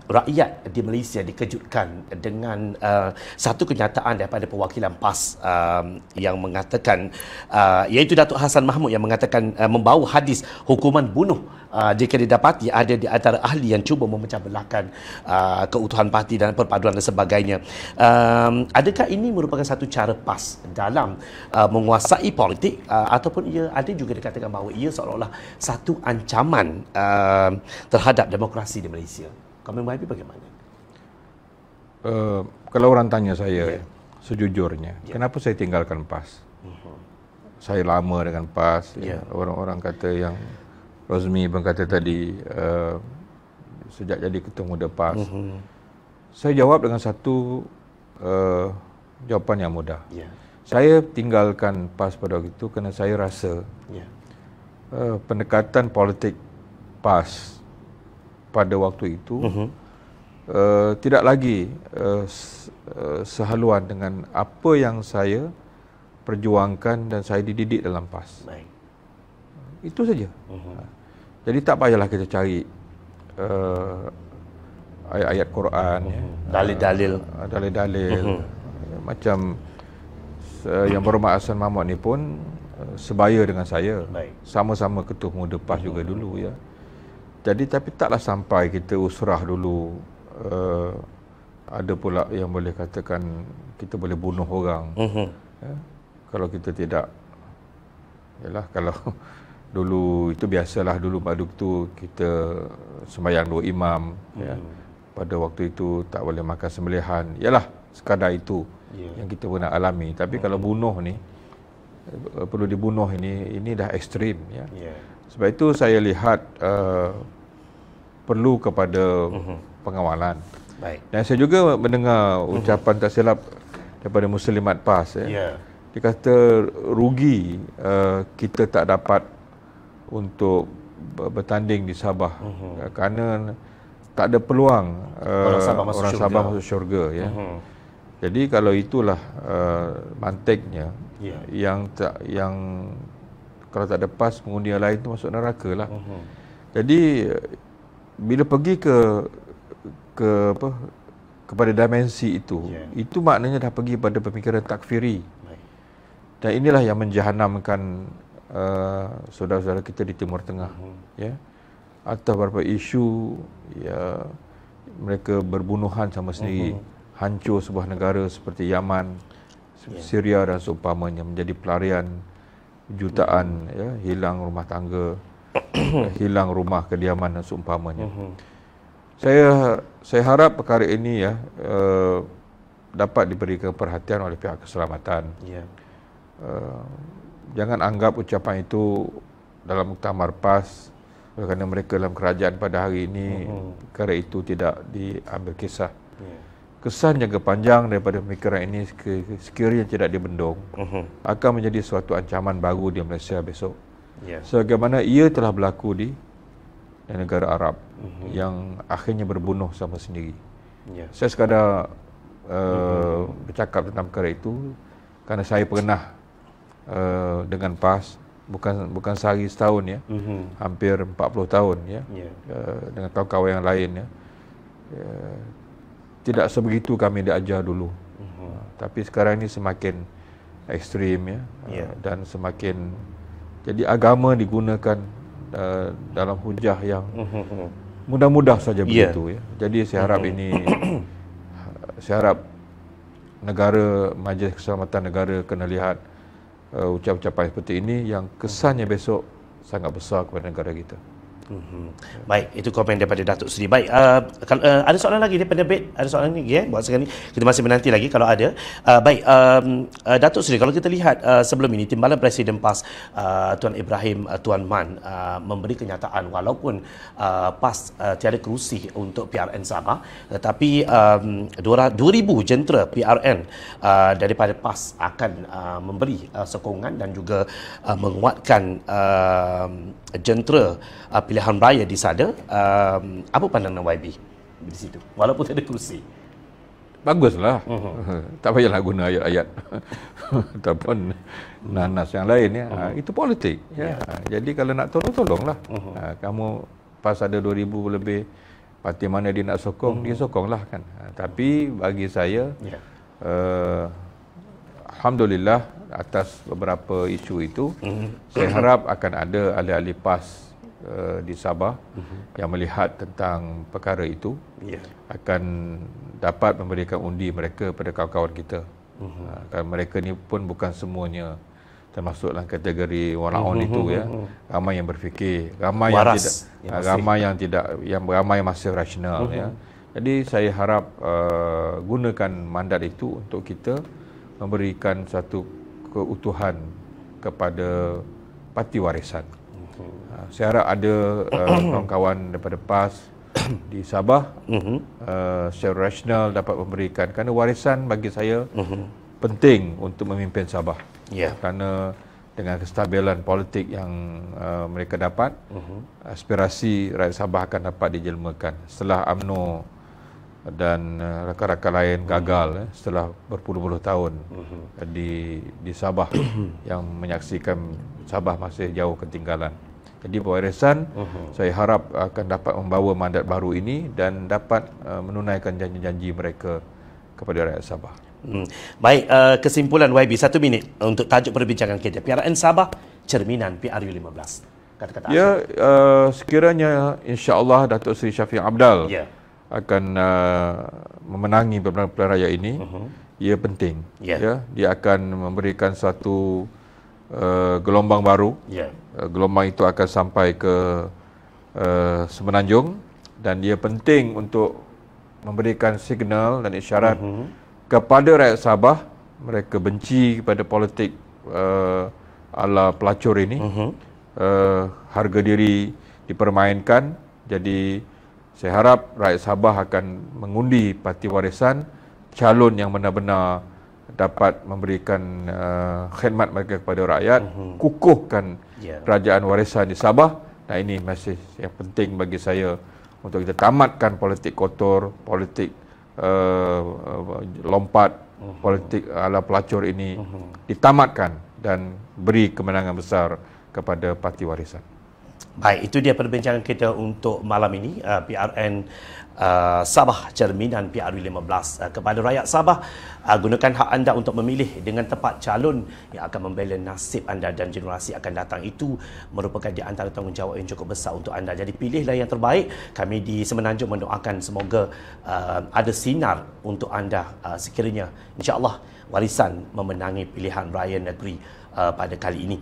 rakyat di Malaysia dikejutkan dengan satu kenyataan daripada perwakilan PAS yang mengatakan, iaitu Datuk Hassan Mahmud yang mengatakan membawa hadis hukuman bunuh jika didapati ada di antara ahli yang cuba memecah belahkan keutuhan parti dan perpaduan dan sebagainya. Adakah ini merupakan satu cara PAS dalam menguasai politik, ataupun ia ada juga dikatakan bahawa ia seolah-olah satu ancaman terhadap demokrasi di Malaysia? Komen YB bagaimana? Kalau orang tanya saya, sejujurnya, kenapa saya tinggalkan PAS? Saya lama dengan PAS. Orang-orang kata yang Rozmi pun kata tadi, sejak jadi ketua muda PAS. Saya jawab dengan satu jawapan yang mudah. Saya tinggalkan PAS pada waktu itu kerana saya rasa pendekatan politik PAS pada waktu itu tidak lagi sehaluan dengan apa yang saya perjuangkan dan saya dididik dalam PAS. Itu saja. Jadi tak payahlah kita cari ayat-ayat Quran, dalil-dalil, macam yang berhormat Hassan Mahmud ni pun sebaya dengan saya, sama-sama ketua muda PAS juga dulu ya. Jadi tapi taklah sampai kita usrah dulu. Ada pula yang boleh katakan kita boleh bunuh orang. Kalau kita tidak, yalah, kalau dulu itu biasalah, dulu pada waktu kita sembahyang 2 imam, pada waktu itu tak boleh makan sembelihan. Yalah, sekadar itu yang kita pernah alami. Tapi kalau bunuh ni, perlu dibunuh ini dah ekstrim ya. Sebab itu saya lihat perlu kepada pengawalan. Dan saya juga mendengar ucapan tak silap daripada Muslimat PAS. Dia kata rugi kita tak dapat untuk bertanding di Sabah kerana tak ada peluang orang Sabah masuk syurga ya. Jadi kalau itulah mantiknya, yang kalau tak ada PAS, pengundi yang lain tu masuk neraka lah. Jadi bila pergi kepada dimensi itu, itu maknanya dah pergi pada pemikiran takfiri. Dan inilah yang menjahanamkan saudara-saudara kita di Timur Tengah, ya. Atau beberapa isu, ya, mereka berbunuhan sama sendiri, hancur sebuah negara seperti Yaman, Syria dan seumpamanya, menjadi pelarian jutaan, ya, hilang rumah tangga, hilang rumah kediaman dan seumpamanya. Saya harap perkara ini ya dapat diberikan perhatian oleh pihak keselamatan. Jangan anggap ucapan itu dalam muktamar PAS kerana mereka dalam kerajaan pada hari ini, perkara itu tidak diambil kisah. Kesan jangka panjang daripada pemikiran ini sekiranya tidak dibendung, akan menjadi suatu ancaman baru di Malaysia besok. Sebagaimana ia telah berlaku di negara Arab yang akhirnya berbunuh sama sendiri. Saya sekadar bercakap tentang perkara itu kerana saya pernah dengan PAS, bukan sehari setahun ya, hampir 40 tahun ya, dengan kawan-kawan yang lain ya. Tidak sebegitu kami diajar dulu, tapi sekarang ini semakin ekstrim ya, dan semakin jadi agama digunakan dalam hujah yang mudah-mudah saja begitu ya. Jadi saya harap ini, saya harap negara, Majlis Keselamatan Negara kena lihat ucapan-ucapan seperti ini yang kesannya besok sangat besar kepada negara kita. Baik, itu komen daripada Datuk Seri. Baik, kalau ada soalan lagi daripada Bet? Ada soalan lagi ya? Buat sekarang ni kita masih menanti lagi kalau ada. Baik, Datuk Seri, kalau kita lihat sebelum ini Timbalan Presiden PAS Tuan Ibrahim Tuan Man memberi kenyataan walaupun PAS tiada kerusi untuk PRN Sabah, tetapi 2,000 jentera PRN daripada PAS akan memberi sokongan dan juga menguatkan jentera pilihan raya di sana. Apa pandangan YB di situ walaupun tak ada kerusi? Baguslah. Tak payahlah guna ayat-ayat ataupun nanas yang lain ya. Itu politik ya. Jadi kalau nak tolong, tolonglah. Kamu PAS ada 2,000 lebih parti mana dia nak sokong, dia sokonglah kan. Tapi bagi saya, alhamdulillah atas beberapa isu itu, saya harap akan ada ahli-ahli PAS di Sabah yang melihat tentang perkara itu, akan dapat memberikan undi mereka pada kawan-kawan kita. Mereka ni pun bukan semuanya termasuk dalam kategori walaun itu ya. Ramai yang berfikir, ramai yang tidak, ramai yang masih rasional ya. Jadi saya harap gunakan mandat itu untuk kita memberikan satu keutuhan kepada parti warisan. Saya harap ada kawan-kawan daripada PAS di Sabah secara rasional dapat memberikan, kerana warisan bagi saya penting untuk memimpin Sabah. Kerana dengan kestabilan politik yang mereka dapat, aspirasi rakyat Sabah akan dapat dijelmakan. Setelah UMNO dan rakan-rakan lain gagal setelah berpuluh-puluh tahun di Sabah yang menyaksikan Sabah masih jauh ketinggalan. Jadi warisan saya harap akan dapat membawa mandat baru ini dan dapat menunaikan janji-janji mereka kepada rakyat Sabah. Baik, kesimpulan YB 1 minit untuk tajuk perbincangan kita. PRN Sabah cerminan PRU15. Kata-kata ya, sekiranya insya-Allah Datuk Seri Shafie Apdal akan memenangi pilihan raya ini, ia penting. Ya, dia akan memberikan satu gelombang baru. Gelombang itu akan sampai ke Semenanjung dan dia penting untuk memberikan signal dan isyarat kepada rakyat Sabah. Mereka benci kepada politik ala pelacur ini. Harga diri dipermainkan. Jadi saya harap rakyat Sabah akan mengundi parti warisan, calon yang benar-benar dapat memberikan khidmat mereka kepada rakyat, kukuhkan kerajaan warisan di Sabah. Nah, ini masih yang penting bagi saya untuk kita tamatkan politik kotor, politik lompat, politik ala pelacur ini ditamatkan dan beri kemenangan besar kepada parti warisan. Baik, itu dia perbincangan kita untuk malam ini. PRN Sabah cerminan PRU15. Kepada rakyat Sabah, gunakan hak anda untuk memilih dengan tepat calon yang akan membela nasib anda dan generasi akan datang. Itu merupakan di antara tanggungjawab yang cukup besar untuk anda. Jadi pilihlah yang terbaik. Kami di Semenanjung mendoakan semoga ada sinar untuk anda sekiranya insya-Allah warisan memenangi pilihan raya negeri pada kali ini.